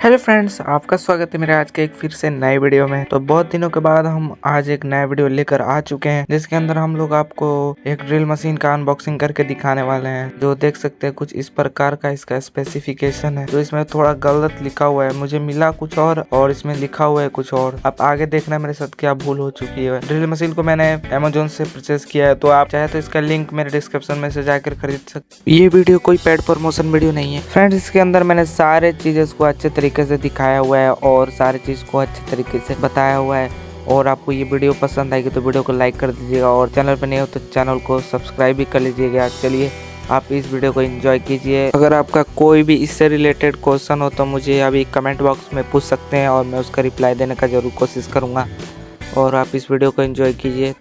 Hello friends, आपका स्वागत है मेरे आज के एक फिर से नए वीडियो में। तो बहुत दिनों के बाद हम आज एक नया वीडियो लेकर आ चुके हैं, जिसके अंदर हम लोग आपको एक ड्रिल मशीन का अनबॉक्सिंग करके दिखाने वाले हैं। जो देख सकते हैं कुछ इस प्रकार का इसका स्पेसिफिकेशन है। तो इसमें थोड़ा गलत लिखा हुआ है, मुझे मिला कुछ और इसमें लिखा हुआ है कुछ और। आप आगे देखना मेरे साथ क्या भूल हो चुकी है। ड्रिल मशीन को मैंने अमेजोन से परचेज किया है, तो आप चाहे तो इसका लिंक मेरे डिस्क्रिप्शन में से जाकर खरीद सकते। ये वीडियो कोई पेड प्रमोशन वीडियो नहीं है फ्रेंड्स। इसके अंदर मैंने सारे चीजें को अच्छे तरीके से दिखाया हुआ है और सारी चीज को अच्छे तरीके से बताया हुआ है। और आपको ये वीडियो पसंद आएगी तो वीडियो को लाइक कर दीजिएगा, और चैनल पर नहीं हो तो चैनल को सब्सक्राइब भी कर लीजिएगा। चलिए आप इस वीडियो को एंजॉय कीजिए। अगर आपका कोई भी इससे रिलेटेड क्वेश्चन हो तो मुझे अभी कमेंट बॉक्स में पूछ सकते हैं और मैं उसका रिप्लाई देने का जरूर कोशिश करूंगा। और आप इस वीडियो को एंजॉय कीजिए।